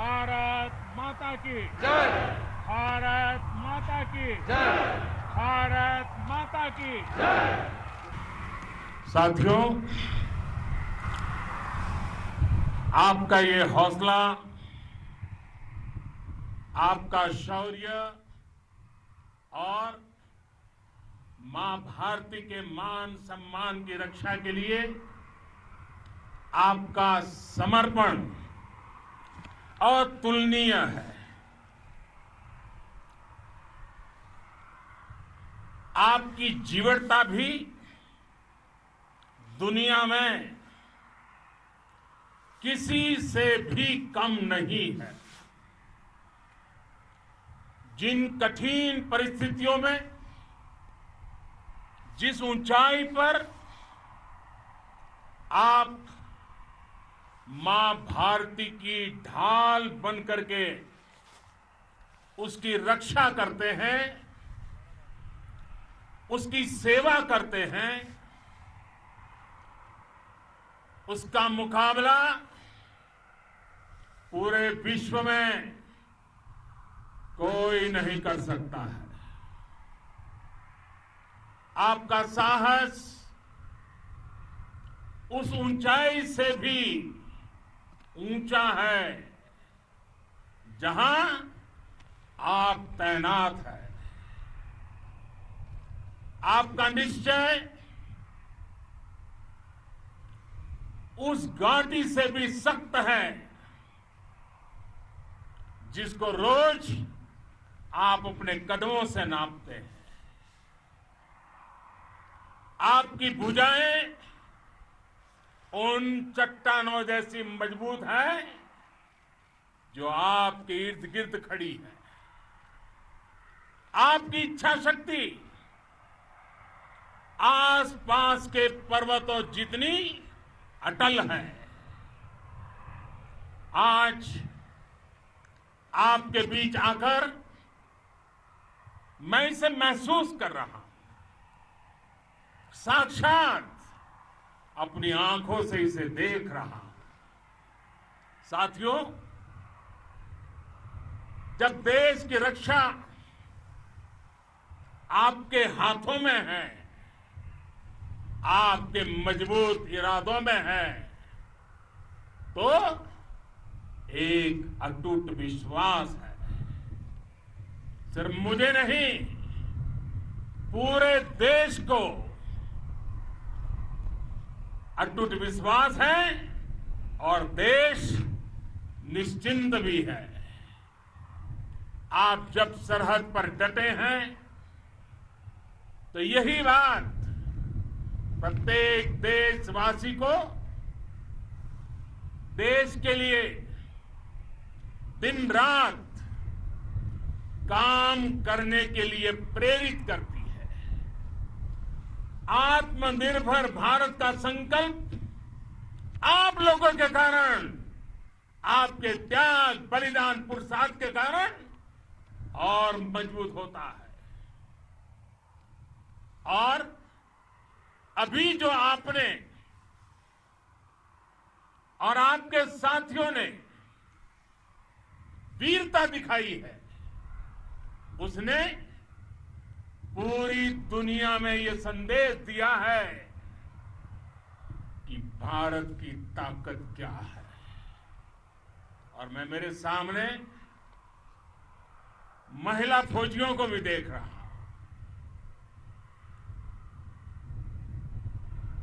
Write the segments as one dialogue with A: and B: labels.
A: भारत माता की
B: जय।
A: भारत माता की
B: जय।
A: भारत माता की
B: जय।
A: साथियों, आपका ये हौसला, आपका शौर्य और मां भारती के मान सम्मान की रक्षा के लिए आपका समर्पण अतुलनीय है। आपकी जीवटता भी दुनिया में किसी से भी कम नहीं है। जिन कठिन परिस्थितियों में, जिस ऊंचाई पर आप मां भारती की ढाल बन करके उसकी रक्षा करते हैं, उसकी सेवा करते हैं, उसका मुकाबला पूरे विश्व में कोई नहीं कर सकता है। आपका साहस उस ऊंचाई से भी ऊंचा है जहां आप तैनात हैं। आपका निश्चय उस घाटी से भी सख्त है जिसको रोज आप अपने कदमों से नापते हैं। आपकी भुजाएं उन चट्टानों जैसी मजबूत है जो आपके इर्द गिर्द खड़ी है। आपकी इच्छा शक्ति आसपास के पर्वतों जितनी अटल है। आज आपके बीच आकर मैं इसे महसूस कर रहा हूं, साक्षात अपनी आंखों से इसे देख रहा हूं। साथियों, जब देश की रक्षा आपके हाथों में है, आपके मजबूत इरादों में है, तो एक अटूट विश्वास है। सिर्फ मुझे नहीं, पूरे देश को अटूट विश्वास है और देश निश्चिंत भी है। आप जब सरहद पर डटे हैं तो यही बात प्रत्येक देशवासी को देश के लिए दिन रात काम करने के लिए प्रेरित करती है। आत्मनिर्भर भारत का संकल्प आप लोगों के कारण, आपके त्याग, बलिदान, पुरुषार्थ के कारण और मजबूत होता है। और अभी जो आपने और आपके साथियों ने वीरता दिखाई है, उसने पूरी दुनिया में यह संदेश दिया है कि भारत की ताकत क्या है। और मैं मेरे सामने महिला फौजियों को भी देख रहा हूं।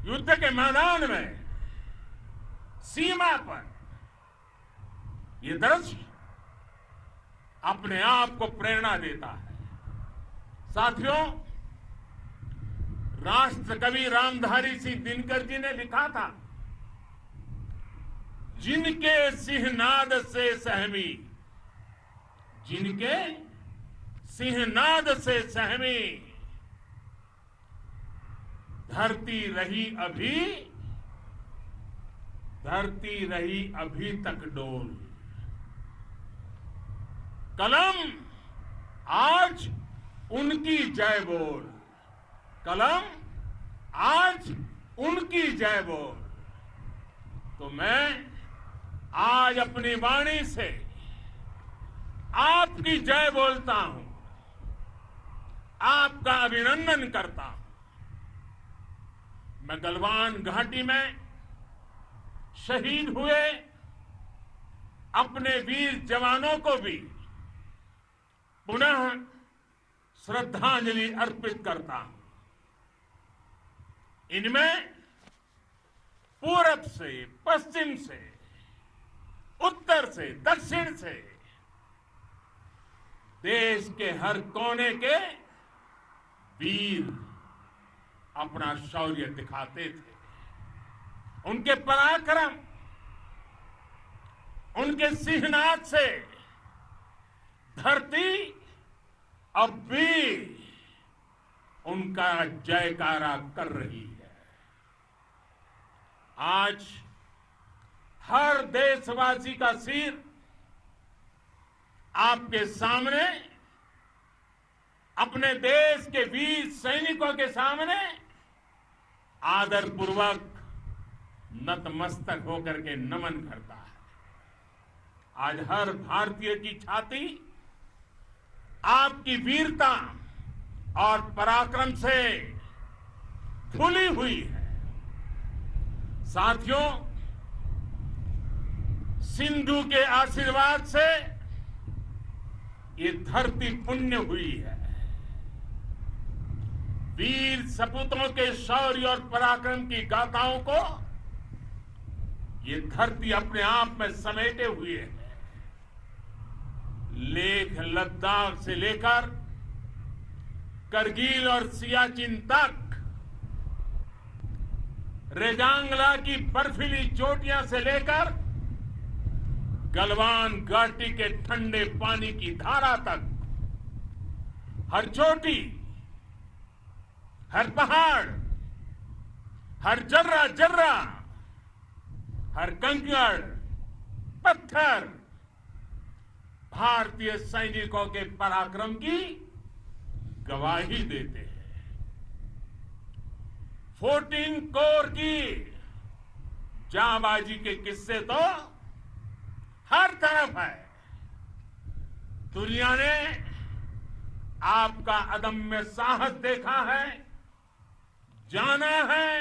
A: युद्ध के मैदान में, सीमा पर यह दृश्य अपने आप को प्रेरणा देता है। साथियों, राष्ट्र कवि रामधारी सिंह दिनकर जी ने लिखा था, जिनके सिंहनाद से सहमी, जिनके सिंहनाद से सहमी, धरती रही अभी तक डोल। कलम आज उनकी जय बोल, कलम आज उनकी जय बोल। तो मैं आज अपनी वाणी से आपकी जय बोलता हूं, आपका अभिनंदन करता हूं। मैं गलवान घाटी में शहीद हुए अपने वीर जवानों को भी पुनः श्रद्धांजलि अर्पित करता हूं। इनमें पूरब से, पश्चिम से, उत्तर से, दक्षिण से देश के हर कोने के वीर अपना शौर्य दिखाते थे। उनके पराक्रम, उनके सिंहनाद से धरती अब भी उनका जयकारा कर रही है। आज हर देशवासी का सिर आपके सामने, अपने देश के वीर सैनिकों के सामने आदरपूर्वक नतमस्तक होकर के नमन करता है। आज हर भारतीय की छाती आपकी वीरता और पराक्रम से फूली हुई है। साथियों, सिंधु के आशीर्वाद से ये धरती पुण्य हुई है। वीर सपूतों के शौर्य और पराक्रम की गाथाओं को ये धरती अपने आप में समेटे हुए है। लेह लद्दाख से लेकर करगिल और सियाचिन तक, रेजांगला की बर्फीली चोटियां से लेकर गलवान घाटी के ठंडे पानी की धारा तक, हर चोटी, हर पहाड़, हर जर्रा जर्रा, हर कंकड़, पत्थर भारतीय सैनिकों के पराक्रम की गवाही देते हैं। 14 कोर की जांबाजी के किस्से तो हर तरफ है। दुनिया ने आपका अदम्य साहस देखा है, जाना है।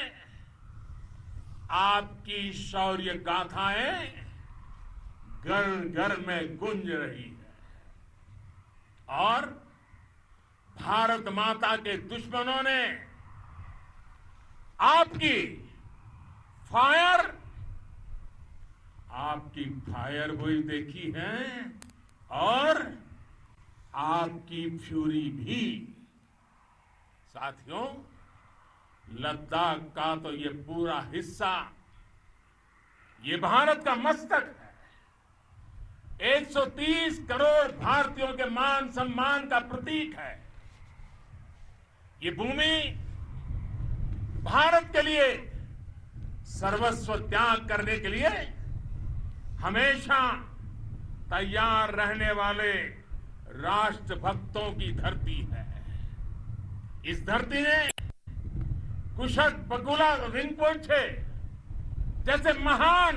A: आपकी शौर्य गाथाएं घर घर में गूंज रही है और भारत माता के दुश्मनों ने आपकी फायर हुई देखी है और आपकी फ्यूरी भी। साथियों, लद्दाख का तो ये पूरा हिस्सा ये भारत का मस्तक है। 130 करोड़ भारतीयों के मान सम्मान का प्रतीक है। ये भूमि भारत के लिए सर्वस्व त्याग करने के लिए हमेशा तैयार रहने वाले राष्ट्रभक्तों की धरती है। इस धरती ने कुशक बकुला रिंपोचे जैसे महान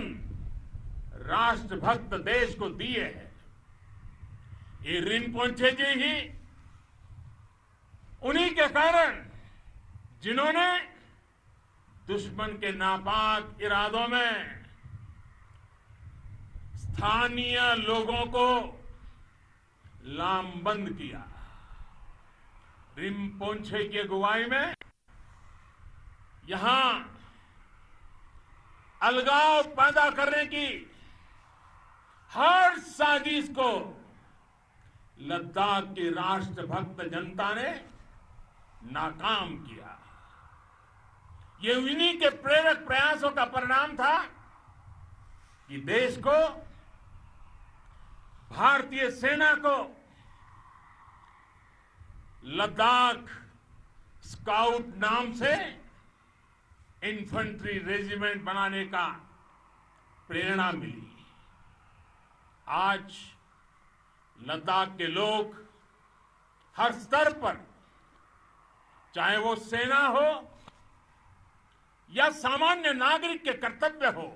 A: राष्ट्रभक्त देश को दिए हैं। ये रिंपोचे जी ही उन्हीं के कारण जिन्होंने दुश्मन के नापाक इरादों में स्थानीय लोगों को लामबंद किया। रिंपोचे की अगुवाई में यहां अलगाव पैदा करने की हर साजिश को लद्दाख की राष्ट्रभक्त जनता ने नाकाम किया। ये उन्हीं के प्रेरक प्रयासों का परिणाम था कि देश को, भारतीय सेना को लद्दाख स्काउट नाम से इन्फेंट्री रेजिमेंट बनाने का प्रेरणा मिली। आज लद्दाख के लोग हर स्तर पर, चाहे वो सेना हो या सामान्य नागरिक के कर्तव्य हो,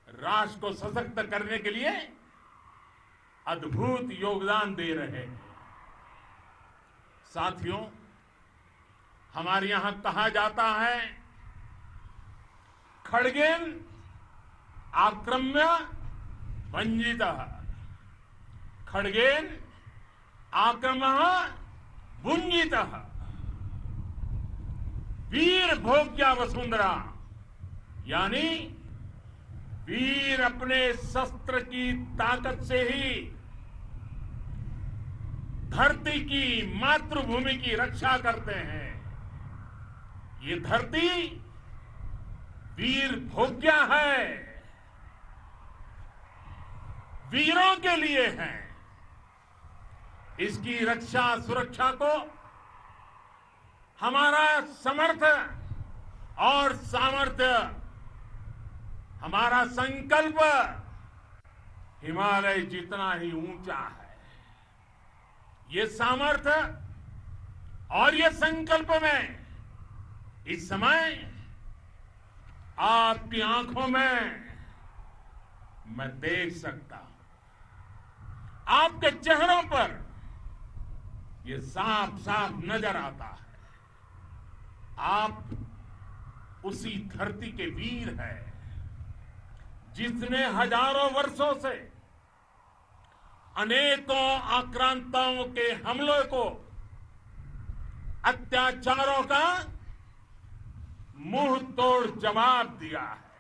A: राष्ट्र को सशक्त करने के लिए अद्भुत योगदान दे रहे हैं। साथियों, हमारे यहां कहा जाता है, खड्गेन आक्रम्य भंजितः, खड्गेन आक्रम्य भुंजितः, वीर भोग्या वसुंधरा, यानी वीर अपने शस्त्र की ताकत से ही धरती की, मातृभूमि की रक्षा करते हैं। ये धरती वीर भोग्या है, वीरों के लिए है। इसकी रक्षा सुरक्षा को हमारा समर्थ और सामर्थ्य, हमारा संकल्प हिमालय जितना ही ऊंचा है। ये सामर्थ्य और ये संकल्प में इस समय आपकी आंखों में मैं देख सकता हूं, आपके चेहरों पर ये साफ साफ नजर आता है। आप उसी धरती के वीर हैं जिसने हजारों वर्षों से अनेकों आक्रांताओं के हमलों को, अत्याचारों का मुंह तोड़ जवाब दिया है।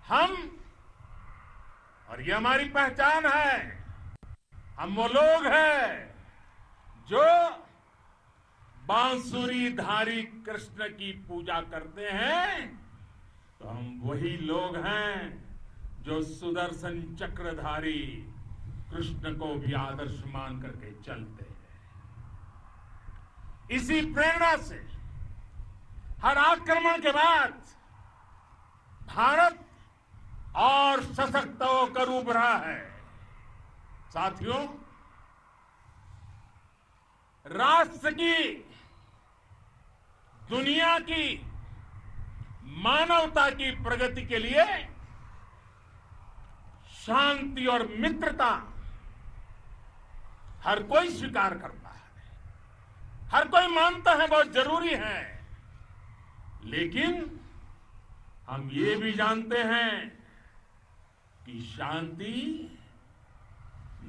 A: हम, और ये हमारी पहचान है, हम वो लोग हैं जो बांसुरीधारी कृष्ण की पूजा करते हैं, तो हम वही लोग हैं जो सुदर्शन चक्रधारी कृष्ण को भी आदर्श मान करके चलते हैं। इसी प्रेरणा से हर आक्रमण के बाद भारत और सशक्त होकर उभरा है। साथियों, राष्ट्र की, दुनिया की, मानवता की प्रगति के लिए शांति और मित्रता हर कोई स्वीकार करता है, हर कोई मानता है बहुत जरूरी है। लेकिन हम ये भी जानते हैं कि शांति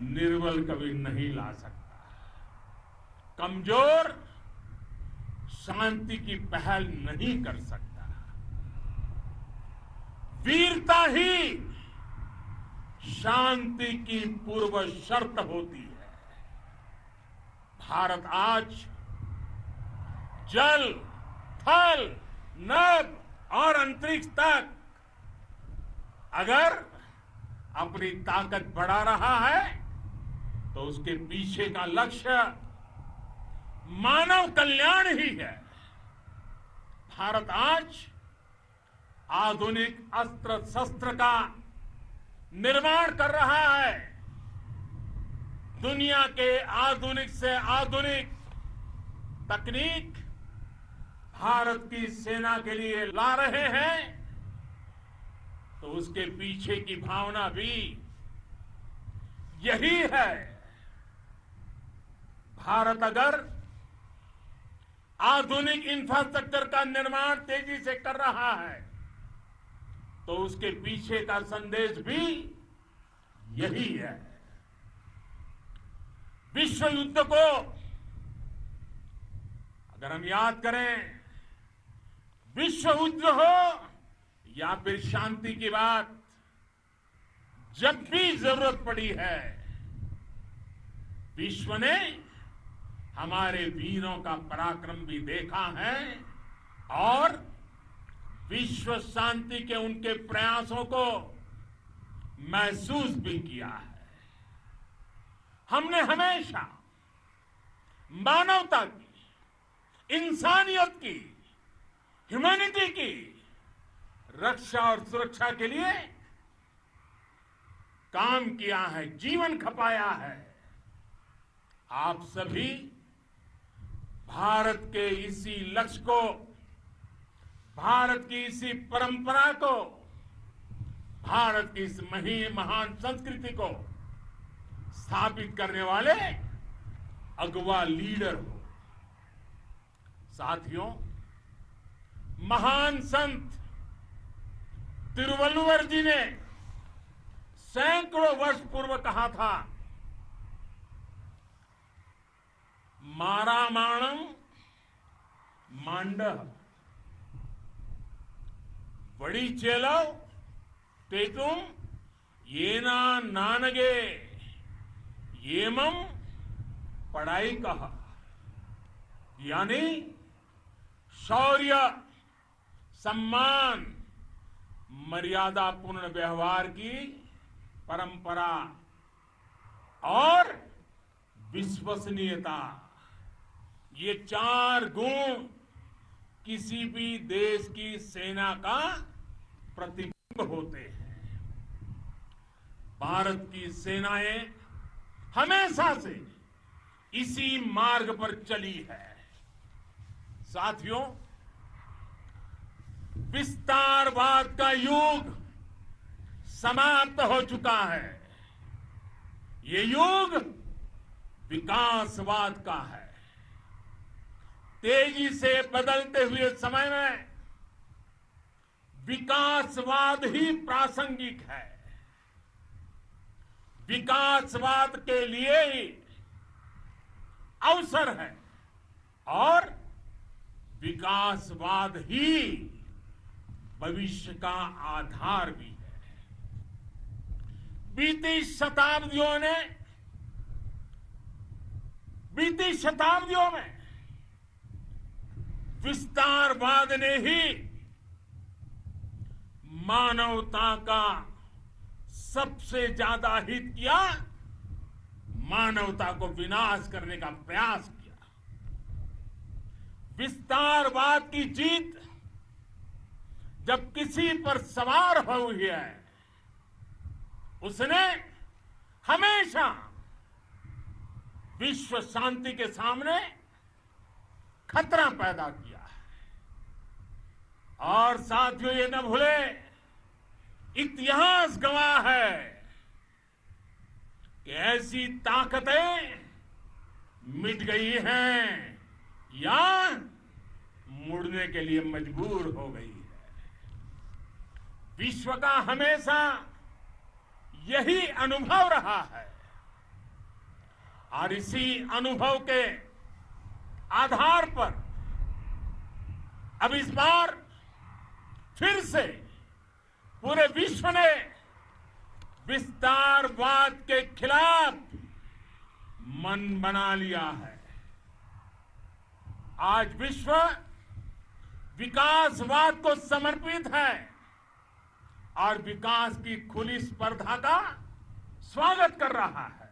A: निर्बल कभी नहीं ला सकता। कमजोर शांति की पहल नहीं कर सकता। वीरता ही शांति की पूर्व शर्त होती है। भारत आज जल, थल, नभ और अंतरिक्ष तक अगर अपनी ताकत बढ़ा रहा है तो उसके पीछे का लक्ष्य मानव कल्याण ही है। भारत आज आधुनिक अस्त्र शस्त्र का निर्माण कर रहा है। दुनिया के आधुनिक से आधुनिक तकनीक भारत की सेना के लिए ला रहे हैं, तो उसके पीछे की भावना भी यही है। भारत अगर आधुनिक इंफ्रास्ट्रक्चर का निर्माण तेजी से कर रहा है तो उसके पीछे का संदेश भी यही है। विश्व युद्ध को अगर हम याद करें, विश्व युद्ध हो या फिर शांति की बात, जब भी जरूरत पड़ी है विश्व ने हमारे वीरों का पराक्रम भी देखा है और विश्व शांति के उनके प्रयासों को महसूस भी किया है। हमने हमेशा मानवता की, इंसानियत की, ह्यूमैनिटी की रक्षा और सुरक्षा के लिए काम किया है, जीवन खपाया है। आप सभी भारत के इसी लक्ष्य को, भारत की इसी परंपरा को, भारत की इस महान संस्कृति को स्थापित करने वाले अगवा लीडर हो। साथियों, महान संत तिरुवल्लुवर जी ने सैकड़ों वर्ष पूर्व कहा था, मारामाणम मांडह वड़ी चेलव तेतुम येना नानगे येमम पढ़ाई कहा। यानी शौर्य, सम्मान, मर्यादापूर्ण व्यवहार की परंपरा और विश्वसनीयता, ये चार गुण किसी भी देश की सेना का प्रतिबिंब होते हैं। भारत की सेनाएं हमेशा से इसी मार्ग पर चली है। साथियों, विस्तारवाद का युग समाप्त हो चुका है। ये युग विकासवाद का है। तेजी से बदलते हुए समय में विकासवाद ही प्रासंगिक है। विकासवाद के लिए ही अवसर है और विकासवाद ही भविष्य का आधार भी है। बीती शताब्दियों में विस्तारवाद ने ही मानवता का सबसे ज्यादा हित किया, मानवता को विनाश करने का प्रयास किया। विस्तारवाद की जीत जब किसी पर सवार हुई है, उसने हमेशा विश्व शांति के सामने खतरा पैदा किया है। और साथियों, ये न भूले, इतिहास गवाह है कि ऐसी ताकतें मिट गई हैं या मुड़ने के लिए मजबूर हो गई है। विश्व का हमेशा यही अनुभव रहा है और इसी अनुभव के आधार पर अब इस बार फिर से पूरे विश्व ने विस्तारवाद के खिलाफ मन बना लिया है। आज विश्व विकासवाद को समर्पित है और विकास की खुली स्पर्धा का स्वागत कर रहा है।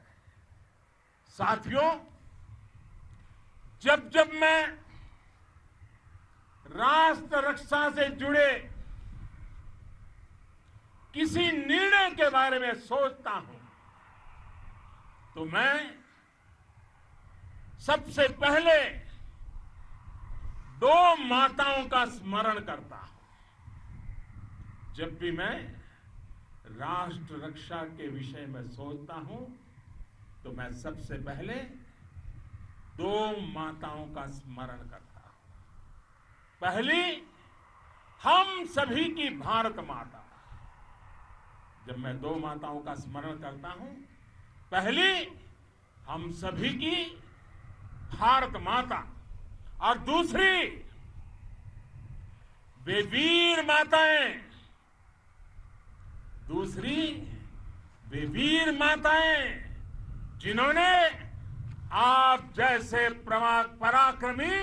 A: साथियों, जब जब मैं राष्ट्र रक्षा से जुड़े किसी निर्णय के बारे में सोचता हूं तो मैं सबसे पहले दो माताओं का स्मरण करता हूं। जब भी मैं राष्ट्र रक्षा के विषय में सोचता हूं तो मैं सबसे पहले दो माताओं का स्मरण करता हूं। पहली, हम सभी की भारत माता। जब मैं दो माताओं का स्मरण करता हूं, पहली हम सभी की भारत माता और दूसरी वे वीर माताएं, जिन्होंने आप जैसे पराक्रमी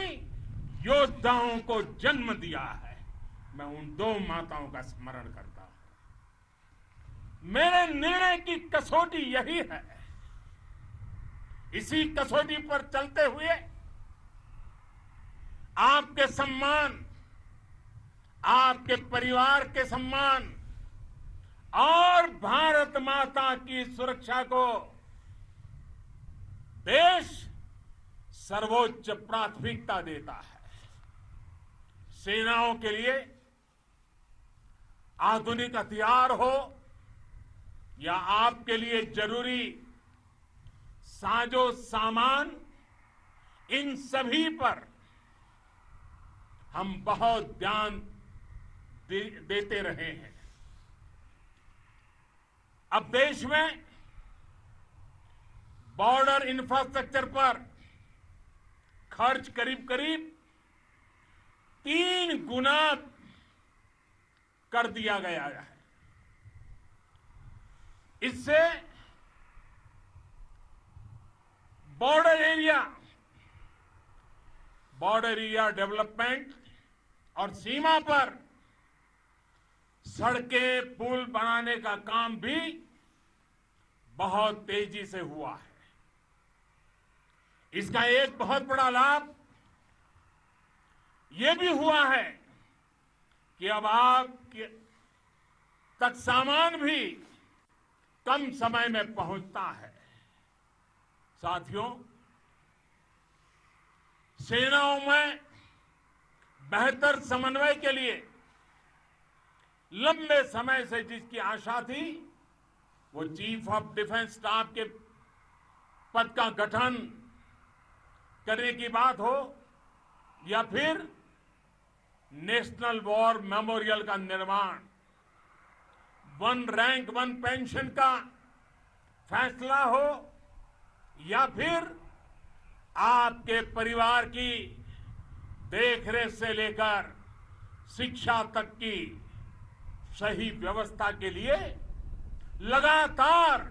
A: योद्धाओं को जन्म दिया है। मैं उन दो माताओं का स्मरण करता हूं। मेरे निर्णय की कसौटी यही है। इसी कसौटी पर चलते हुए आपके सम्मान, आपके परिवार के सम्मान और भारत माता की सुरक्षा को देश सर्वोच्च प्राथमिकता देता है। सेनाओं के लिए आधुनिक हथियार हो या आपके लिए जरूरी साजो सामान, इन सभी पर हम बहुत ध्यान देते रहे हैं। अब देश में बॉर्डर इंफ्रास्ट्रक्चर पर खर्च करीब करीब 3 गुना कर दिया गया है। इससे बॉर्डर एरिया डेवलपमेंट और सीमा पर सड़कें, पुल बनाने का काम भी बहुत तेजी से हुआ है। इसका एक बहुत बड़ा लाभ यह भी हुआ है कि अब आप तक सामान भी कम समय में पहुंचता है। साथियों, सेनाओं में बेहतर समन्वय के लिए लंबे समय से जिसकी आशा थी, वो चीफ ऑफ डिफेंस स्टाफ के पद का गठन करने की बात हो या फिर नेशनल वॉर मेमोरियल का निर्माण, 1 रैंक 1 पेंशन का फैसला हो या फिर आपके परिवार की देखरेख से लेकर शिक्षा तक की सही व्यवस्था के लिए लगातार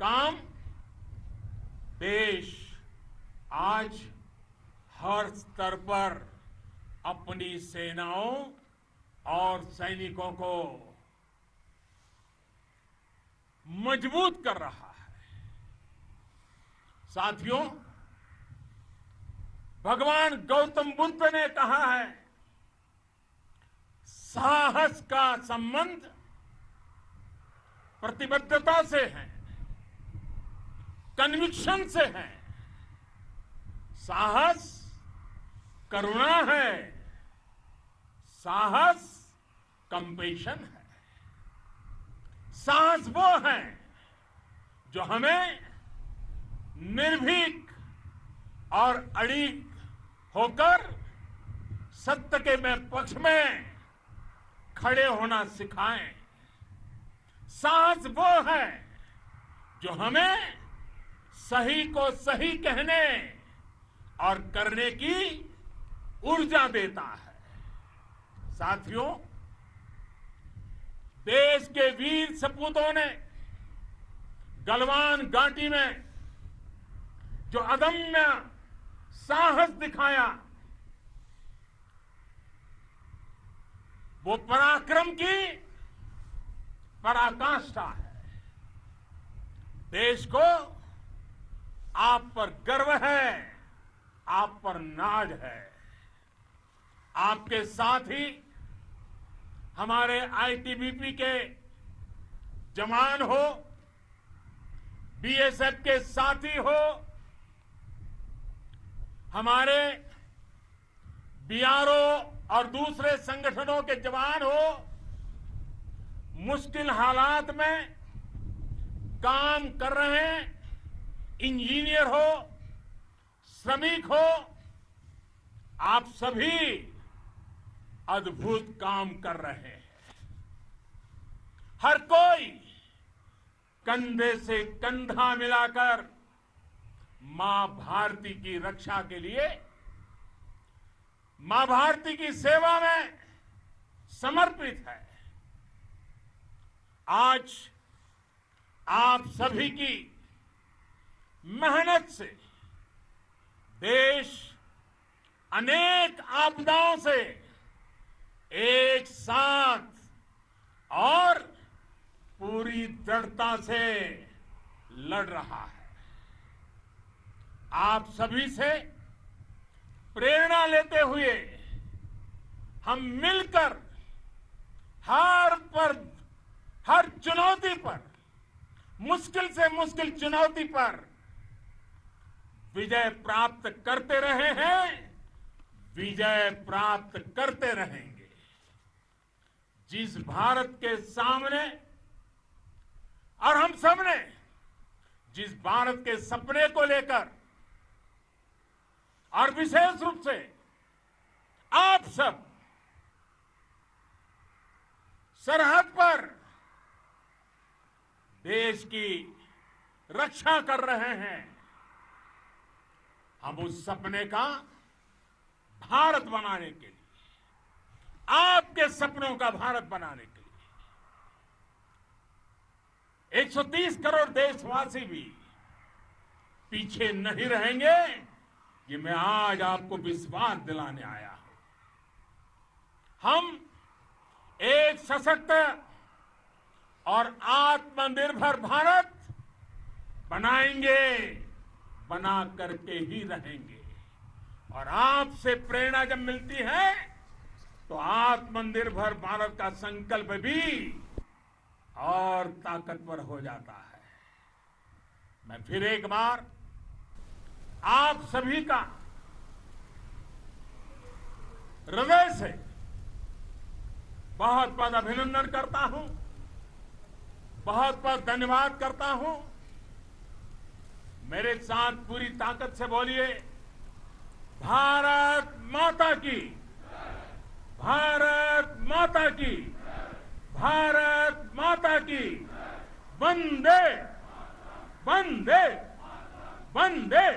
A: काम, देश आज हर स्तर पर अपनी सेनाओं और सैनिकों को मजबूत कर रहा है। साथियों, भगवान गौतम बुद्ध ने कहा है, साहस का संबंध प्रतिबद्धता से है, कन्विक्शन से है। साहस करुणा है, साहस कंपैशन है। साहस वो है जो हमें निर्भीक और अड़िग होकर सत्य के पक्ष में खड़े होना सिखाएं। साहस वो है जो हमें सही को सही कहने और करने की ऊर्जा देता है। साथियों, देश के वीर सपूतों ने गलवान घाटी में जो अदम्य साहस दिखाया, वो पराक्रम की पराकाष्ठा है। देश को आप पर गर्व है, आप पर नाज है। आपके साथ ही हमारे आईटीबीपी के जवान हो, बीएसएफ के साथी हो, हमारे बीआरओ और दूसरे संगठनों के जवान हो, मुश्किल हालात में काम कर रहे हैं, इंजीनियर हो, श्रमिक हो, आप सभी अद्भुत काम कर रहे हैं। हर कोई कंधे से कंधा मिलाकर मां भारती की रक्षा के लिए, मां भारती की सेवा में समर्पित है। आज आप सभी की मेहनत से देश अनेक आपदाओं से एक साथ और पूरी दृढ़ता से लड़ रहा है। आप सभी से प्रेरणा लेते हुए हम मिलकर हर चुनौती पर, मुश्किल से मुश्किल चुनौती पर विजय प्राप्त करते रहे हैं, विजय प्राप्त करते रहेंगे। जिस भारत के सामने और हम सबने जिस भारत के सपने को लेकर और विशेष रूप से आप सब सरहद पर देश की रक्षा कर रहे हैं, हम उस सपने का भारत बनाने के लिए, आपके सपनों का भारत बनाने के लिए 130 करोड़ देशवासी भी पीछे नहीं रहेंगे, ये मैं आज आपको विश्वास दिलाने आया हूं। हम एक सशक्त और आत्मनिर्भर भारत बनाएंगे, बना करके ही रहेंगे। और आपसे प्रेरणा जब मिलती है तो आत्मनिर्भर भारत का संकल्प भी और ताकतवर हो जाता है। मैं फिर एक बार आप सभी का हृदय से बहुत बहुत अभिनंदन करता हूं, बहुत बहुत धन्यवाद करता हूं। मेरे साथ पूरी ताकत से बोलिए, भारत माता की, भारत माता की, भारत माता की, वंदे वंदे वंदे।